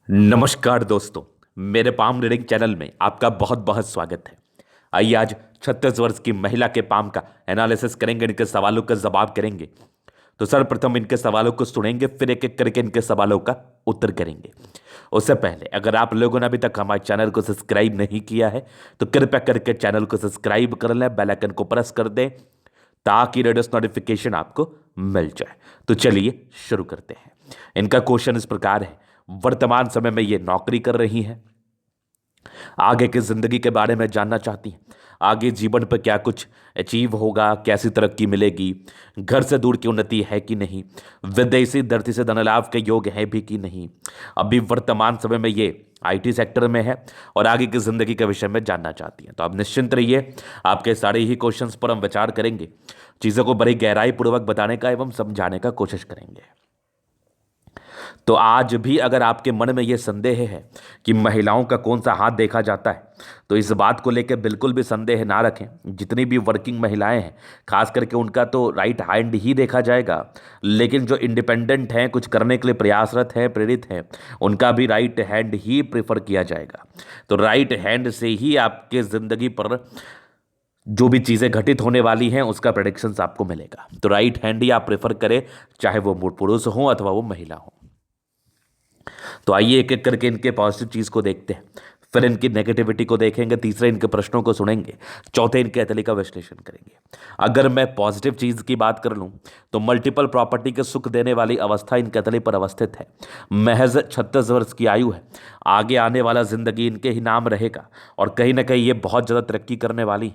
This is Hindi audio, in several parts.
नमस्कार दोस्तों। मेरे पाम रीडिंग चैनल में आपका बहुत बहुत स्वागत है। आइए आज 36 वर्ष की महिला के पाम का एनालिसिस करेंगे, इनके सवालों का जवाब करेंगे। तो सर्वप्रथम इनके सवालों को सुनेंगे, फिर एक एक करके इनके सवालों का उत्तर करेंगे। उससे पहले अगर आप लोगों ने अभी तक हमारे चैनल को सब्सक्राइब नहीं किया है तो कृपया करके चैनल को सब्सक्राइब कर लें, बेल आइकन को प्रेस कर दें ताकि लेटेस्ट नोटिफिकेशन आपको मिल जाए। तो चलिए शुरू करते हैं। इनका क्वेश्चन इस प्रकार है, वर्तमान समय में ये नौकरी कर रही हैं, आगे की जिंदगी के बारे में जानना चाहती हैं, आगे जीवन पर क्या कुछ अचीव होगा, कैसी तरक्की मिलेगी, घर से दूर की उन्नति है कि नहीं, विदेशी धरती से धन लाभ के योग है भी कि नहीं, अभी वर्तमान समय में ये आईटी सेक्टर में है और आगे की जिंदगी के विषय में जानना चाहती हैं। तो आप निश्चिंत रहिए, आपके सारे ही क्वेश्चंस पर हम विचार करेंगे, चीज़ों को बड़ी गहराई पूर्वक बताने का एवं समझाने का कोशिश करेंगे। तो आज भी अगर आपके मन में यह संदेह है कि महिलाओं का कौन सा हाथ देखा जाता है, तो इस बात को लेकर बिल्कुल भी संदेह ना रखें। जितनी भी वर्किंग महिलाएं हैं, खास करके उनका तो राइट हैंड ही देखा जाएगा, लेकिन जो इंडिपेंडेंट हैं, कुछ करने के लिए प्रयासरत हैं, प्रेरित हैं, उनका भी राइट हैंड ही प्रेफर किया जाएगा। तो राइट हैंड से ही आपके ज़िंदगी पर जो भी चीज़ें घटित होने वाली हैं उसका प्रेडिक्शंस आपको मिलेगा। तो राइट हैंड ही आप प्रेफर करें, चाहे वो पुरुष हो अथवा वो महिला हो। तो आइए एक एक करके इनके पॉजिटिव चीज़ को देखते हैं, फिर इनकी नेगेटिविटी को देखेंगे, तीसरे इनके प्रश्नों को सुनेंगे, चौथे इनके एथली का विश्लेषण करेंगे। अगर मैं पॉजिटिव चीज़ की बात कर लूँ तो मल्टीपल प्रॉपर्टी के सुख देने वाली अवस्था इनके एथली पर अवस्थित है। महज 36 वर्ष की आयु है, आगे आने वाला जिंदगी इनके ही नाम रहेगा और कहीं ना कहीं ये बहुत ज़्यादा तरक्की करने वाली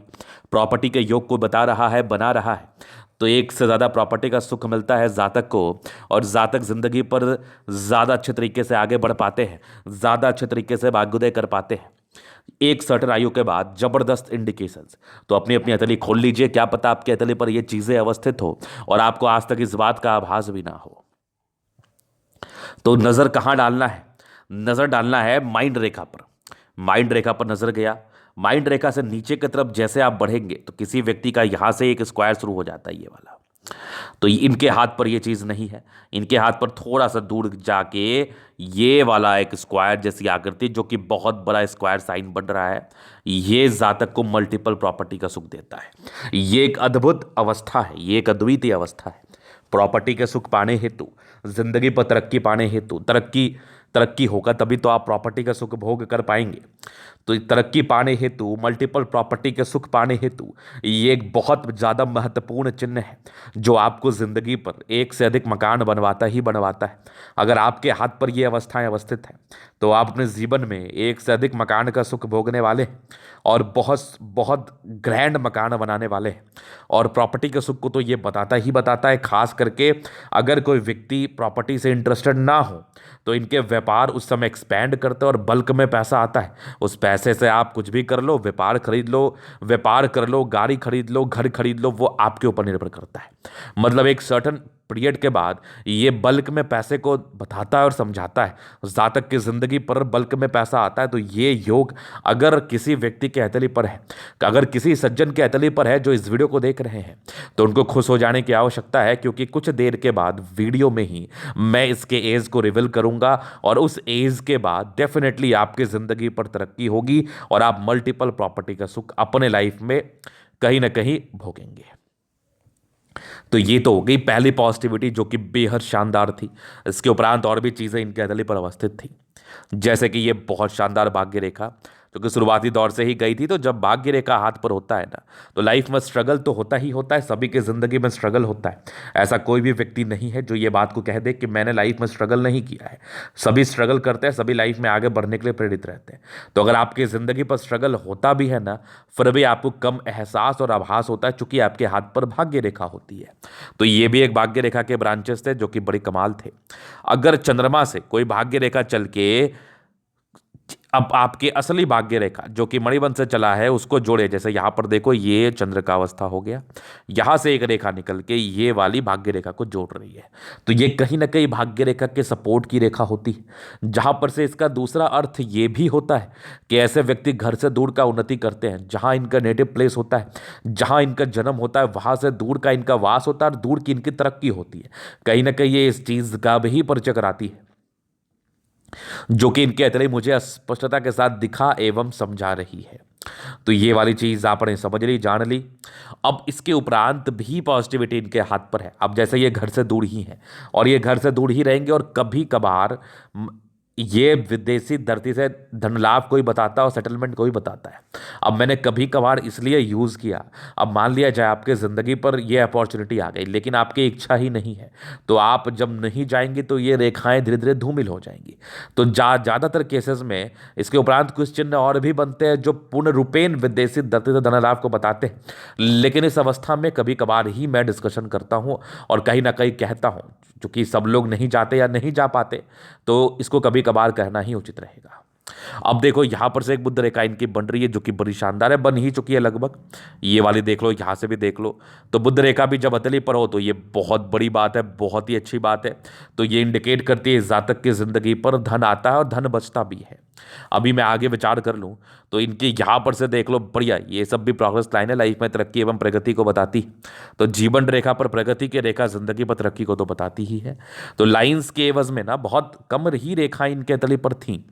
प्रॉपर्टी के योग को बता रहा है, बना रहा है। तो एक से ज़्यादा प्रॉपर्टी का सुख मिलता है जातक को, और जातक जिंदगी पर ज़्यादा अच्छे तरीके से आगे बढ़ पाते हैं, ज़्यादा अच्छे तरीके से भाग्योदय कर पाते हैं एक सर्टन आयु के बाद। जबरदस्त इंडिकेशंस। तो अपनी अपनी हथेली खोल लीजिए, क्या पता आपकी हथेली पर ये चीज़ें अवस्थित हो और आपको आज तक इस बात का आभास भी ना हो। तो नज़र कहाँ डालना है? नज़र डालना है माइंड रेखा पर। माइंड रेखा पर नज़र गया, माइंड रेखा से नीचे की तरफ जैसे आप बढ़ेंगे तो किसी व्यक्ति का यहाँ से एक स्क्वायर शुरू हो जाता है, ये वाला। तो इनके हाथ पर ये चीज़ नहीं है, इनके हाथ पर थोड़ा सा दूर जाके ये वाला एक स्क्वायर जैसी आकृति, जो कि बहुत बड़ा स्क्वायर साइन बन रहा है, ये जातक को मल्टीपल प्रॉपर्टी का सुख देता है। ये एक अद्भुत अवस्था है, ये एक अद्वितीय अवस्था है। प्रॉपर्टी के सुख पाने हेतु, जिंदगी पर तरक्की पाने हेतु, तरक्की होगा तभी तो आप प्रॉपर्टी का सुख भोग कर पाएंगे। तो तरक्की पाने हेतु, मल्टीपल प्रॉपर्टी के सुख पाने हेतु ये एक बहुत ज़्यादा महत्वपूर्ण चिन्ह है जो आपको ज़िंदगी पर एक से अधिक मकान बनवाता ही बनवाता है। अगर आपके हाथ पर ये अवस्थाएं अवस्थित हैं तो आप अपने जीवन में एक से अधिक मकान का सुख भोगने वाले हैं और बहुत बहुत ग्रैंड मकान बनाने वाले हैं। और प्रॉपर्टी के सुख को तो ये बताता ही बताता है। खास करके अगर कोई व्यक्ति प्रॉपर्टी से इंटरेस्टेड ना हो तो इनके व्यापार उस समय एक्सपैंड करते हैं और बल्क में पैसा आता है। उस पैसे से आप कुछ भी कर लो, व्यापार कर लो, गाड़ी खरीद लो, घर खरीद लो, वो आपके ऊपर निर्भर करता है। मतलब एक सर्टन पीरियड के बाद ये बल्क में पैसे को बताता है और समझाता है। जातक की जिंदगी पर बल्क में पैसा आता है। तो ये योग अगर किसी व्यक्ति के हथेली पर है, अगर किसी सज्जन के हथेली पर है जो इस वीडियो को देख रहे हैं, तो उनको खुश हो जाने की आवश्यकता है, क्योंकि कुछ देर के बाद वीडियो में ही मैं इसके एज को रिवील करूंगा और उस एज के बाद डेफिनेटली आपकी जिंदगी पर तरक्की होगी और आप मल्टीपल प्रॉपर्टी का सुख अपने लाइफ में कहीं ना कहीं भोगेंगे। तो ये तो हो गई पहली पॉजिटिविटी जो कि बेहद शानदार थी। इसके उपरांत और भी चीज़ें इनके हथेली पर अवस्थित थी, जैसे कि ये बहुत शानदार भाग्य रेखा जो कि शुरुआती दौर से ही गई थी। तो जब भाग्य रेखा हाथ पर होता है ना, तो लाइफ में स्ट्रगल तो होता ही होता है, सभी की ज़िंदगी में स्ट्रगल होता है। ऐसा कोई भी व्यक्ति नहीं है जो ये बात को कह दे कि मैंने लाइफ में स्ट्रगल नहीं किया है। सभी स्ट्रगल करते हैं, सभी लाइफ में आगे बढ़ने के लिए प्रेरित रहते हैं। तो अगर आपकी ज़िंदगी पर स्ट्रगल होता भी है ना, फिर भी आपको कम एहसास और आभास होता है, चूंकि आपके हाथ पर भाग्य रेखा होती है। तो ये भी एक भाग्य रेखा के ब्रांचेस थे जो कि बड़े कमाल थे। अगर चंद्रमा से कोई भाग्य रेखा चल के अब आपकी असली भाग्य रेखा जो कि मणिबंध से चला है उसको जोड़े, जैसे यहाँ पर देखो ये चंद्र का अवस्था हो गया, यहाँ से एक रेखा निकल के ये वाली भाग्य रेखा को जोड़ रही है, तो ये कहीं ना कहीं भाग्य रेखा के सपोर्ट की रेखा होती है। जहाँ पर से इसका दूसरा अर्थ ये भी होता है कि ऐसे व्यक्ति घर से दूर का उन्नति करते हैं, जहाँ इनका नेटिव प्लेस होता है, जहाँ इनका जन्म होता है, वहाँ से दूर का इनका वास होता है और दूर की इनकी तरक्की होती है। कहीं ना कहीं ये इस चीज़ का भी परिचय कराती है। जो कि इनके अतले मुझे स्पष्टता के साथ दिखा एवं समझा रही है। तो ये वाली चीज आपने समझ ली, जान ली। अब इसके उपरांत भी पॉजिटिविटी इनके हाथ पर है। अब जैसे ये घर से दूर ही है और ये घर से दूर ही रहेंगे, और कभी कभार ये विदेशी धरती से धन लाभ कोई बताता है और सेटलमेंट कोई बताता है। अब मैंने कभी कभार इसलिए यूज़ किया। अब मान लिया जाए आपके ज़िंदगी पर ये अपॉर्चुनिटी आ गई, लेकिन आपकी इच्छा ही नहीं है, तो आप जब नहीं जाएंगे तो ये रेखाएं धीरे धीरे धूमिल हो जाएंगी। तो ज़्यादातर केसेस में इसके उपरांत कुछ चिन्ह और भी बनते हैं जो पूर्ण रूपेण विदेशी धरती से धन लाभ को बताते हैं, लेकिन इस अवस्था में कभी कभार ही मैं डिस्कशन करता हूँ और कहीं ना कहीं कहता हूँ। चूंकि सब लोग नहीं जाते या नहीं जा पाते, तो इसको कभी कभार कहना ही उचित रहेगा। अब देखो यहां पर से एक बुद्ध रेखा इनकी बन रही है जो कि बड़ी शानदार है, बन ही चुकी है लगभग। ये वाली देख लो, यहां से भी देख लो। तो बुद्ध रेखा भी जब हथेली पर हो तो ये बहुत बड़ी बात है, बहुत ही अच्छी बात है। तो ये इंडिकेट करती है इस जातक की जिंदगी पर धन आता है और धन बचता भी है। अभी मैं आगे विचार कर लूं तो इनकी यहां पर से देख लो, बढ़िया। ये सब भी प्रोग्रेस लाइन है, लाइफ में तरक्की एवं प्रगति को बताती। तो जीवन रेखा पर प्रगति की रेखा जिंदगी पर तरक्की को तो बताती ही है। तो लाइंस के एवज में ना बहुत कम ही रेखाएं इनके तली पर थी,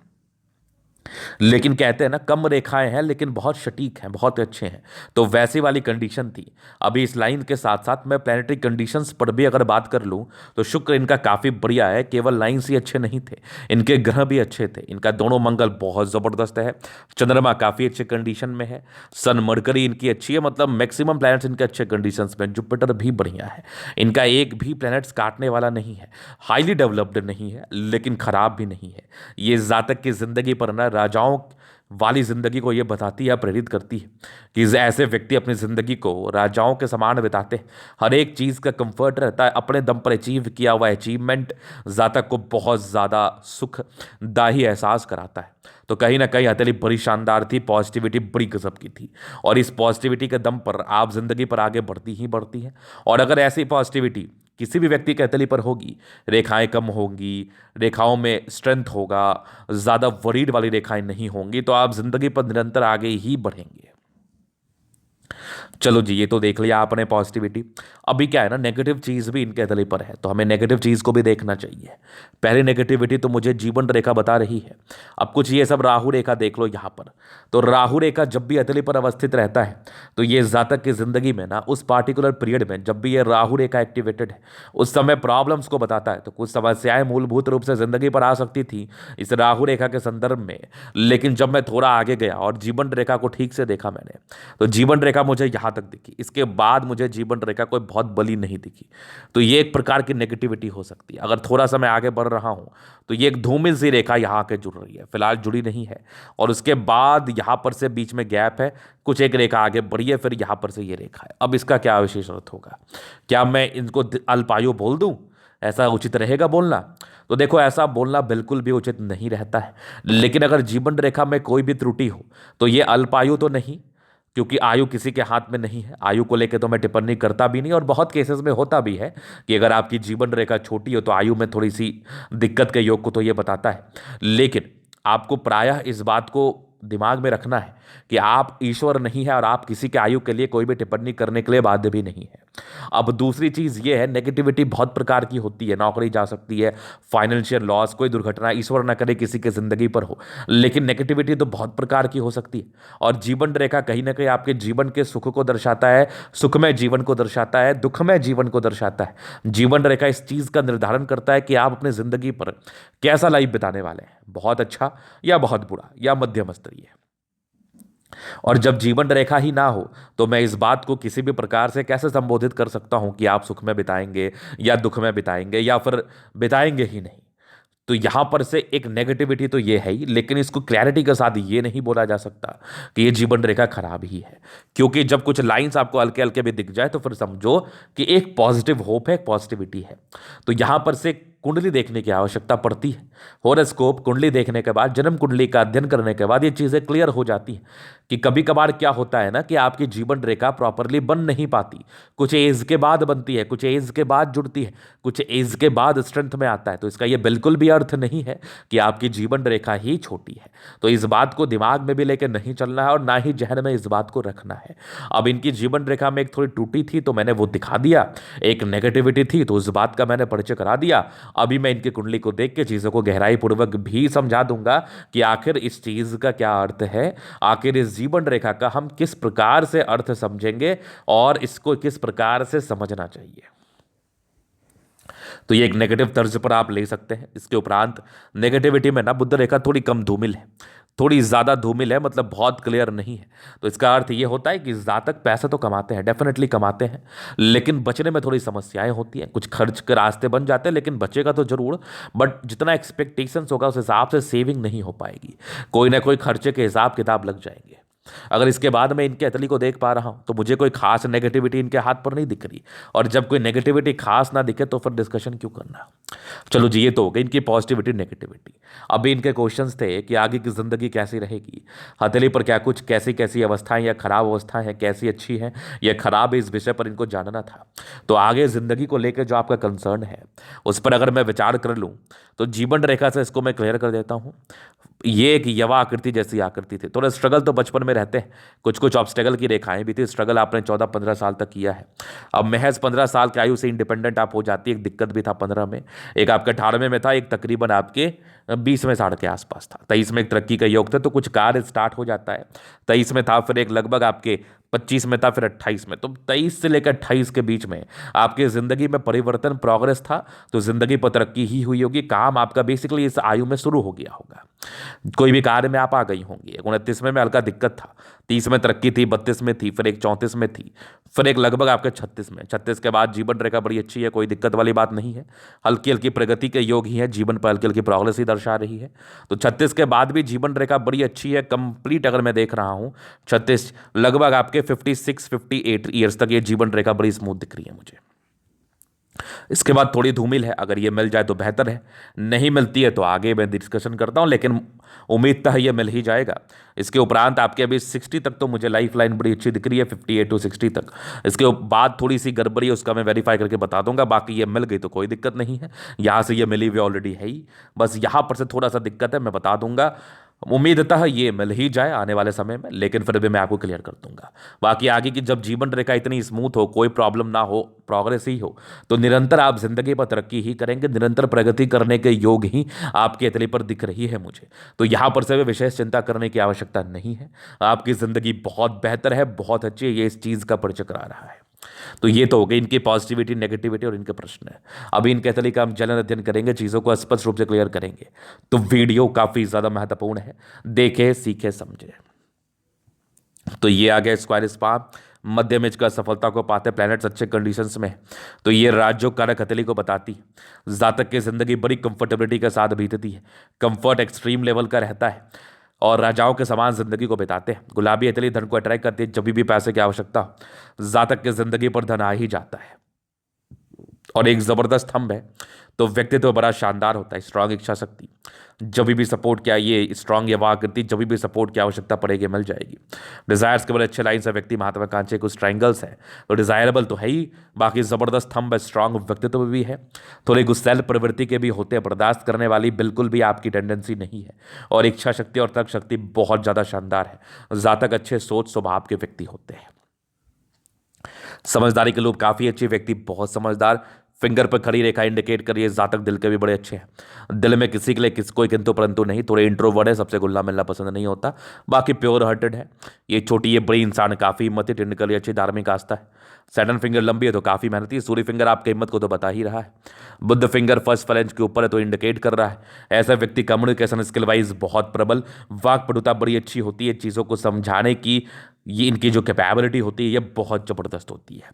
लेकिन कहते हैं ना कम रेखाएं हैं लेकिन बहुत सटीक हैं, बहुत अच्छे हैं। तो वैसी वाली कंडीशन थी। अभी इस लाइन के साथ साथ मैं प्लैनेटरी कंडीशंस पर भी अगर बात कर लूं तो शुक्र इनका काफ़ी बढ़िया है। केवल लाइन्स ही अच्छे नहीं थे, इनके ग्रह भी अच्छे थे। इनका दोनों मंगल बहुत ज़बरदस्त है, चंद्रमा काफ़ी अच्छे कंडीशन में है, सन मरकरी इनकी अच्छी है, मतलब मैक्सिमम प्लैनेट्स इनके अच्छे कंडीशन में। जुपिटर भी बढ़िया है, इनका एक भी प्लैनेट्स काटने वाला नहीं है। हाईली डेवलप्ड नहीं है लेकिन खराब भी नहीं है। ये जातक की जिंदगी पर ना राजाओं वाली जिंदगी को ये बताती है, प्रेरित करती है कि ऐसे व्यक्ति अपनी जिंदगी को राजाओं के समान बिताते हैं। हर एक चीज का कंफर्ट रहता है, अपने दम पर अचीव किया हुआ अचीवमेंट जातक को बहुत ज्यादा सुखदायी एहसास कराता है। तो कहीं ना कहीं हथेली बड़ी शानदार थी, पॉजिटिविटी बड़ी गजब की थी, और इस पॉजिटिविटी के दम पर आप जिंदगी पर आगे बढ़ती ही बढ़ती है। और अगर ऐसी पॉजिटिविटी किसी भी व्यक्ति के हथेली पर होगी, रेखाएं कम होंगी, रेखाओं में स्ट्रेंथ होगा, ज़्यादा वरीड वाली रेखाएं नहीं होंगी, तो आप जिंदगी पर निरंतर आगे ही बढ़ेंगे। चलो जी, ये तो देख लिया आपने पॉजिटिविटी। अभी क्या है ना, नेगेटिव चीज़ भी इनके तले पर है, तो हमें नेगेटिव चीज़ को भी देखना चाहिए। पहली नेगेटिविटी तो मुझे जीवन रेखा बता रही है। अब कुछ ये सब राहु रेखा देख लो यहाँ पर। तो राहु रेखा जब भी हथेली पर अवस्थित रहता है तो ये जातक की जिंदगी में ना उस पार्टिकुलर पीरियड में जब भी ये राहु रेखा एक्टिवेटेड है उस समय प्रॉब्लम्स को बताता है। तो कुछ समस्याएं मूलभूत रूप से जिंदगी पर आ सकती थी इस राहु रेखा के संदर्भ में, लेकिन जब मैं थोड़ा आगे गया और जीवन रेखा को ठीक से देखा मैंने, तो जीवन रेखा मुझे यहां तक दिखी। इसके बाद मुझे जीवन रेखा कोई बहुत बली नहीं दिखी। तो ये एक प्रकार की नेगेटिविटी हो सकती है। अगर थोड़ा सा मैं आगे बढ़ रहा हूं तो ये एक धूमिल सी रेखा यहां आके जुड़ रही है, फिलहाल जुड़ी नहीं है। और उसके बाद यहां पर से बीच में गैप है, कुछ एक रेखा आगे बढ़ी है, फिर यहां पर से ये रेखा है। अब इसका क्या विशेष अर्थ होगा? क्या मैं इनको अल्पायु बोल दूं? ऐसा उचित रहेगा बोलना? तो देखो, ऐसा बोलना बिल्कुल भी उचित नहीं रहता है। लेकिन अगर जीवन रेखा में कोई भी त्रुटि हो तो ये अल्पायु तो नहीं, क्योंकि आयु किसी के हाथ में नहीं है। आयु को लेकर तो मैं टिप्पणी करता भी नहीं, और बहुत केसेस में होता भी है कि अगर आपकी जीवन रेखा छोटी हो तो आयु में थोड़ी सी दिक्कत के योग को तो ये बताता है। लेकिन आपको प्रायः इस बात को दिमाग में रखना है कि आप ईश्वर नहीं है और आप किसी के आयु के लिए कोई भी टिप्पणी करने के लिए बाध्य भी नहीं है। अब दूसरी चीज ये है, नेगेटिविटी बहुत प्रकार की होती है। नौकरी जा सकती है, फाइनेंशियल लॉस, कोई दुर्घटना, ईश्वर ना करे किसी की जिंदगी पर हो, लेकिन नेगेटिविटी तो बहुत प्रकार की हो सकती है। और जीवन रेखा कहीं ना कहीं आपके जीवन के सुख को दर्शाता है, सुखमय जीवन को दर्शाता है, दुखमय जीवन को दर्शाता है। जीवन रेखा इस चीज का निर्धारण करता है कि आप अपनी जिंदगी पर कैसा लाइफ बिताने वाले हैं, बहुत अच्छा या बहुत बुरा या मध्यम स्तरीय। और जब जीवन रेखा ही ना हो तो मैं इस बात को किसी भी प्रकार से कैसे संबोधित कर सकता हूं कि आप सुख में बिताएंगे या दुख में बिताएंगे या फिर बिताएंगे ही नहीं? तो यहां पर से एक नेगेटिविटी तो ये है ही, लेकिन इसको क्लैरिटी के साथ ये नहीं बोला जा सकता कि ये जीवन रेखा खराब ही है। क्योंकि जब कुछ लाइंस आपको हल्के हल्के भी दिख जाए तो फिर समझो कि एक पॉजिटिव होप है, एक पॉजिटिविटी है। तो यहां पर से कुंडली देखने की आवश्यकता पड़ती है। होरोस्कोप कुंडली देखने के बाद, जन्म कुंडली का अध्ययन करने के बाद ये चीज़ें क्लियर हो जाती हैं कि कभी कभार क्या होता है ना कि आपकी जीवन रेखा प्रॉपरली बन नहीं पाती, कुछ एज के बाद बनती है, कुछ एज के बाद जुड़ती है, कुछ एज के बाद स्ट्रेंथ में आता है। तो इसका यह बिल्कुल भी अर्थ नहीं है कि आपकी जीवन रेखा ही छोटी है। तो इस बात को दिमाग में भी लेकर नहीं चलना है और ना ही जहन में इस बात को रखना है। अब इनकी जीवन रेखा में एक थोड़ी टूटी थी तो मैंने वो दिखा दिया, एक नेगेटिविटी थी तो उस बात का मैंने परिचय करा दिया। अभी मैं इनकी कुंडली को देख के चीज़ों को गहराई पूर्वक भी समझा दूंगा कि आखिर इस चीज़ का क्या अर्थ है, आखिर इस जीवन रेखा का हम किस प्रकार से अर्थ समझेंगे और इसको किस प्रकार से समझना चाहिए। तो ये एक नेगेटिव तर्ज पर आप ले सकते हैं। इसके उपरांत नेगेटिविटी में ना बुध रेखा थोड़ी कम धूमिल है, थोड़ी ज़्यादा धूमिल है, मतलब बहुत क्लियर नहीं है। तो इसका अर्थ ये होता है कि जातक पैसे तो कमाते हैं, डेफिनेटली कमाते हैं, लेकिन बचने में थोड़ी समस्याएं होती हैं। कुछ खर्च के रास्ते बन जाते हैं लेकिन बचेगा तो जरूर, बट जितना एक्सपेक्टेशंस होगा उस हिसाब से सेविंग नहीं हो पाएगी, कोई ना कोई खर्चे के हिसाब किताब लग जाएंगे। अगर इसके बाद मैं इनके अतली को देख पा रहा हूं तो मुझे कोई खास नेगेटिविटी इनके हाथ पर नहीं दिख रही, और जब कोई नेगेटिविटी खास ना दिखे तो फिर डिस्कशन क्यों करना। चलो जी, ये तो हो गई इनकी पॉजिटिविटी नेगेटिविटी। अभी इनके क्वेश्चंस थे कि आगे की जिंदगी कैसी रहेगी, हथेली पर क्या कुछ कैसी कैसी अवस्थाएं या खराब अवस्थाएं हैं, कैसी अच्छी हैं या खराब है, इस विषय पर इनको जानना था। तो आगे जिंदगी को लेकर जो आपका कंसर्न है उस पर अगर मैं विचार कर लूँ तो जीवन रेखा से इसको मैं क्लियर कर देता हूँ। ये एक यवा आकृति जैसी आकृति थी, थोड़ा स्ट्रगल तो बचपन में रहते हैं, कुछ कुछ ऑब्स्टेकल की रेखाएं भी थी। स्ट्रगल आपने 14-15 साल तक किया है। अब महज 15 साल की आयु से इंडिपेंडेंट आप हो जाती है। एक दिक्कत भी था 15 में, एक आपके 18वें में था, एक तकरीबन आपके 20वें साल के आसपास था। 23 में एक तरक्की का योग था तो कुछ कार्य स्टार्ट हो जाता है। 23 में था, फिर एक लगभग आपके 25 में था, फिर 28 में। तो 23 से लेकर 28 के बीच में आपकी जिंदगी में परिवर्तन प्रोग्रेस था, तो जिंदगी पर तरक्की ही हुई होगी। काम आपका बेसिकली इस आयु में शुरू हो गया होगा, कोई भी कार्य में आप आ गई होंगी। 29 में हल्का दिक्कत था, 30 में तरक्की थी, 32 में थी, फिर एक 34 में थी, फिर एक लगभग आपके 36 में। 36 के बाद जीवन रेखा बड़ी अच्छी है, कोई दिक्कत वाली बात नहीं है, हल्की हल्की प्रगति के योग ही है, जीवन पर हल्की हल्की प्रोग्रेस ही दर्शा रही है। तो 36 के बाद भी जीवन रेखा बड़ी अच्छी है, कंप्लीट अगर मैं देख रहा हूँ 36 लगभग आपके 56-58 ईयर्स तक ये जीवन रेखा बड़ी स्मूथ दिख रही है मुझे। इसके बाद थोड़ी धूमिल है, अगर ये मिल जाए तो बेहतर है, नहीं मिलती है तो आगे मैं डिस्कशन करता हूं, लेकिन उम्मीद है ये मिल ही जाएगा। इसके उपरांत आपके अभी 60 तक तो मुझे लाइफ लाइन बड़ी अच्छी दिख रही है, 58 to 60 तक। इसके बाद थोड़ी सी गड़बड़ी है, उसका मैं वेरीफाई करके बता दूंगा। बाकी ये मिल गई तो कोई दिक्कत नहीं है, यहाँ से ये मिली हुई ऑलरेडी है ही, बस यहाँ पर से थोड़ा सा दिक्कत है, मैं बता दूंगा। उम्मीदता है ये मिल ही जाए आने वाले समय में, लेकिन फिर भी मैं आपको क्लियर कर दूंगा। बाकी आगे की जब जीवन रेखा इतनी स्मूथ हो, कोई प्रॉब्लम ना हो, प्रोग्रेस ही हो, तो निरंतर आप जिंदगी पर तरक्की ही करेंगे, निरंतर प्रगति करने के योग ही आपके अतली पर दिख रही है मुझे। तो यहां पर से विशेष चिंता करने की आवश्यकता नहीं है, आपकी जिंदगी बहुत बेहतर है, बहुत अच्छी है, ये इस चीज का परिचय करा रहा है। तो ये तो हो गई इनकी पॉजिटिविटी नेगेटिविटी और इनके प्रश्न है। अभी इनके तरीके का हम जलन अध्ययन करेंगे, चीज़ों को स्पष्ट रूप से क्लियर करेंगे। तो वीडियो काफ़ी ज़्यादा महत्वपूर्ण है, देखे सीखे समझे। तो ये आ गया स्क्वायर स्पा, मध्य में इसका सफलता को पाते प्लैनेट्स अच्छे कंडीशंस में। तो ये राज्यों कारक हथेली को बताती जातक की जिंदगी बड़ी कंफर्टेबिलिटी के साथ बीतती है, कंफर्ट एक्सट्रीम लेवल का रहता है और राजाओं के समान जिंदगी को बिताते हैं। गुलाबी हथेली धन को अट्रैक्ट करती है, जब भी पैसे की आवश्यकता हो जातक की जिंदगी पर धन आ ही जाता है। और एक जबरदस्त स्तंभ है तो व्यक्तित्व बड़ा शानदार होता है, स्ट्रांग इच्छा शक्ति, जब भी सपोर्ट क्या ये स्ट्रांग या आकृति, जब भी सपोर्ट की आवश्यकता पड़ेगी मिल जाएगी। डिजायर्स के बड़े अच्छे लाइन से व्यक्ति महत्वाकांक्षी कुछ ट्रायंगल्स है तो डिजायरेबल तो है ही, बाकी जबरदस्त स्तंभ है, स्ट्रांग व्यक्तित्व भी है, थोड़ी गुस्सैल प्रवृत्ति के भी होते हैं, बर्दाश्त करने वाली बिल्कुल भी आपकी टेंडेंसी नहीं है। और इच्छा शक्ति और तर्क शक्ति बहुत ज्यादा शानदार है। जातक अच्छे सोच स्वभाव के व्यक्ति होते हैं। समझदारी के लोग काफी अच्छे व्यक्ति, बहुत समझदार, फिंगर पर खड़ी रेखा इंडिकेट करिए जातक दिल के भी बड़े अच्छे हैं। दिल में किसी के लिए कोई किंतु परंतु नहीं, थोड़े इंट्रोवर्ट है, सबसे घुलना मिलना पसंद नहीं होता, बाकी प्योर हार्टेड है। ये छोटी ये बड़ी इंसान काफी हिम्मती, टेक्निकली अच्छी, धार्मिक आस्था है। सैटर्न फिंगर लंबी है तो काफी मेहनती है। सूर्य फिंगर आपकी हिम्मत को तो बता ही रहा है। बुध फिंगर फर्स्ट फ्लेंज के ऊपर है तो इंडिकेट कर रहा है ऐसा व्यक्ति कम्युनिकेशन स्किल वाइज बहुत प्रबल, वाक पटुता बड़ी अच्छी होती है, चीज़ों को समझाने की ये इनकी जो कैपेबिलिटी होती है ये बहुत ज़बरदस्त होती है।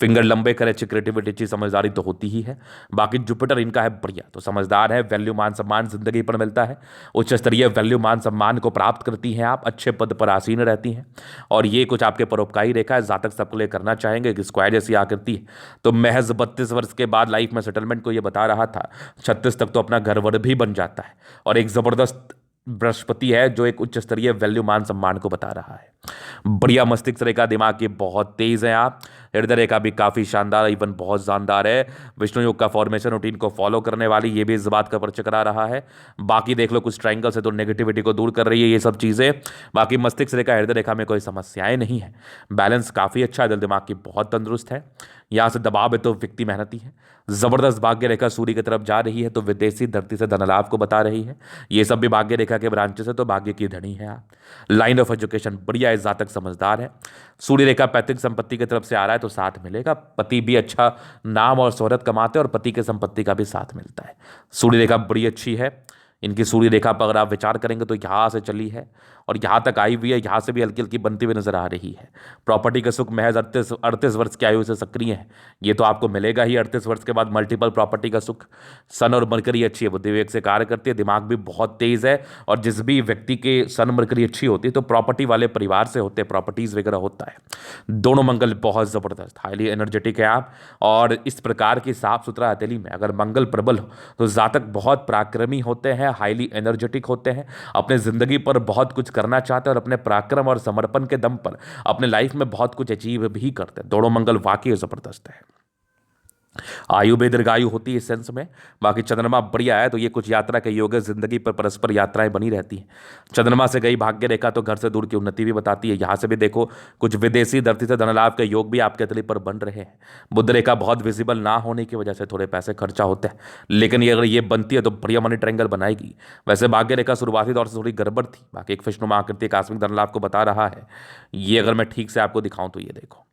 फिंगर लंबे करे, अच्छी क्रिएटिविटी, अच्छी समझदारी तो होती ही है। बाकी जुपिटर इनका है बढ़िया, तो समझदार है, वैल्यू मान सम्मान जिंदगी पर मिलता है, उच्च स्तरीय वैल्यू मान सम्मान को प्राप्त करती हैं आप, अच्छे पद पर आसीन रहती हैं। और ये कुछ आपके परोपकारी रेखा है, जातक सबके लिए करना चाहेंगे कि स्क्वायर जैसी आकृति है। तो महज 32 वर्ष के बाद लाइफ में सेटलमेंट को ये बता रहा था, 36 तक तो अपना घर वर भी बन जाता है और एक ज़बरदस्त बृहस्पति है जो एक उच्च स्तरीय वैल्यू मान सम्मान को बता रहा है। बढ़िया मस्तिष्क रेखा, दिमाग की बहुत तेज है आप। हृदय रेखा भी काफी शानदार, इवन बहुत शानदार है। विष्णु योग का फॉर्मेशन रूटीन को फॉलो करने वाली, ये भी इस बात का परिचय करा रहा है। बाकी देख लो कुछ ट्रायंगल से तो नेगेटिविटी को दूर कर रही है ये सब चीजें। बाकी मस्तिष्क रेखा हृदय रेखा में कोई समस्याएं नहीं है, बैलेंस काफी अच्छा है, दिल दिमाग की बहुत तंदुरुस्त है। यहाँ से दबाव है तो व्यक्ति मेहनती है। जबरदस्त भाग्य रेखा सूर्य की तरफ जा रही है तो विदेशी धरती से धन लाभ को बता रही है। ये सब भी भाग्य रेखा के ब्रांचेस है तो भाग्य की धनी है आप। लाइन ऑफ एजुकेशन बढ़िया है, जातक समझदार है। सूर्य रेखा पैतृक संपत्ति की तरफ से आ रहा है तो साथ मिलेगा। पति भी अच्छा नाम और शोहरत कमाते हैं और पति के संपत्ति का भी साथ मिलता है। सूर्य रेखा बड़ी अच्छी है। इनकी सूर्य रेखा पर अगर आप विचार करेंगे तो यहाँ से चली है और यहाँ तक आई हुई है, यहाँ से भी हल्की हल्की बनती हुई नजर आ रही है। प्रॉपर्टी का सुख महज 38 वर्ष की आयु से सक्रिय है, ये तो आपको मिलेगा ही। 38 वर्ष के बाद मल्टीपल प्रॉपर्टी का सुख। सन और मरकरी अच्छी है, बुद्धि विवेक से कार्य करती है, दिमाग भी बहुत तेज है। और जिस भी व्यक्ति के सन मरकरी अच्छी होती है तो प्रॉपर्टी वाले परिवार से होते हैं, प्रॉपर्टीज वगैरह होता है। दोनों मंगल बहुत जबरदस्त, हाईली एनर्जेटिक है आप। और इस प्रकार की साफ सुथरा हथेली में अगर मंगल प्रबल हो तो जातक बहुत पराक्रमी होते हैं, हाईली एनर्जेटिक होते हैं, अपने जिंदगी पर बहुत कुछ करना चाहते हैं और अपने पराक्रम और समर्पण के दम पर अपने लाइफ में बहुत कुछ अचीव भी करते हैं। दोनों मंगल वाकई जबरदस्त है। आयु भी दीर्घायु होती है इस सेंस में। बाकी चंद्रमा बढ़िया है तो ये कुछ यात्रा के योग है, जिंदगी पर परस्पर यात्राएं बनी रहती हैं। चंद्रमा से गई भाग्य रेखा तो घर से दूर की उन्नति भी बताती है। यहाँ से भी देखो कुछ विदेशी धरती से धन लाभ के योग भी आपके तली पर बन रहे हैं। बुध रेखा बहुत विजिबल ना होने की वजह से थोड़े पैसे खर्चा होते हैं, लेकिन ये अगर ये बनती है तो बढ़िया मनी ट्रायंगल बनाएगी। वैसे भाग्य रेखा शुरुआती दौर से थोड़ी गड़बड़ थी, बाकी एक विष्णुमा आकृति आकस्मिक धन लाभ को बता रहा है। ये अगर मैं ठीक से आपको दिखाऊं तो ये देखो,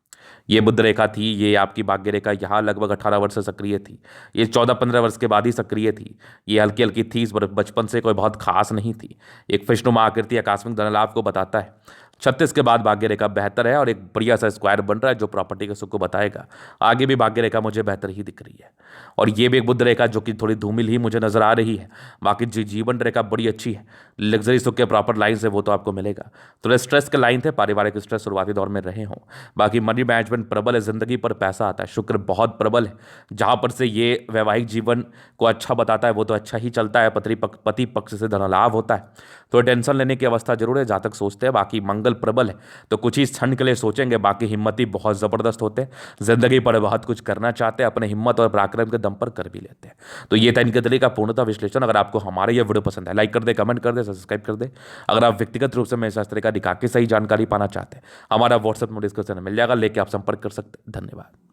ये बुध रेखा थी, ये आपकी भाग्य रेखा यहाँ लगभग 18 वर्ष से सक्रिय थी। ये 14-15 वर्ष के बाद ही सक्रिय थी। ये हल्की हल्की थी, इस बचपन से कोई बहुत खास नहीं थी। एक विष्णुमा आकृति आकस्मिक धन लाभ को बताता है। 36 के बाद भाग्य रेखा बेहतर है और एक बढ़िया सा स्क्वायर बन रहा है जो प्रॉपर्टी के सुख को बताएगा। आगे भी भाग्य रेखा मुझे बेहतर ही दिख रही है। और ये भी एक बुध रेखा जो कि थोड़ी धूमिल ही मुझे नजर आ रही है। बाकी जीवन रेखा बड़ी अच्छी है, लग्जरी सुख के प्रॉपर लाइन से वो तो आपको मिलेगा। थोड़े स्ट्रेस के लाइन थे, पारिवारिक स्ट्रेस शुरुआती दौर में रहे हों। बाकी मनी मैनेजमेंट प्रबल है, जिंदगी पर पैसा आता है। शुक्र बहुत प्रबल है, जहां पर से ये वैवाहिक जीवन को अच्छा बताता है वो तो अच्छा ही चलता है। पति पक्ष से धन लाभ होता है, तो टेंशन लेने की अवस्था जरूर है, जहां तक सोचते हैं। बाकी मंगल प्रबल है तो कुछ ही क्षण के लिए सोचेंगे, बाकी हिम्मती बहुत जबरदस्त होते हैं, जिंदगी पर बहुत कुछ करना चाहते हैं, अपने हिम्मत और पराक्रम के दम पर कर भी लेते हैं। तो ये था इनके तरीके का पूर्णतः विश्लेषण। अगर आपको हमारे ये वीडियो पसंद है लाइक कर दे, कमेंट कर दे, सब्सक्राइब कर दे। अगर आप व्यक्तिगत रूप से मेरे शास्त्र का दिखा के सही जानकारी पाना चाहते हैं, हमारा व्हाट्सएप में डिस्क्रिप्शन में मिल जाएगा, लेके आप संपर्क कर सकते हैं। धन्यवाद।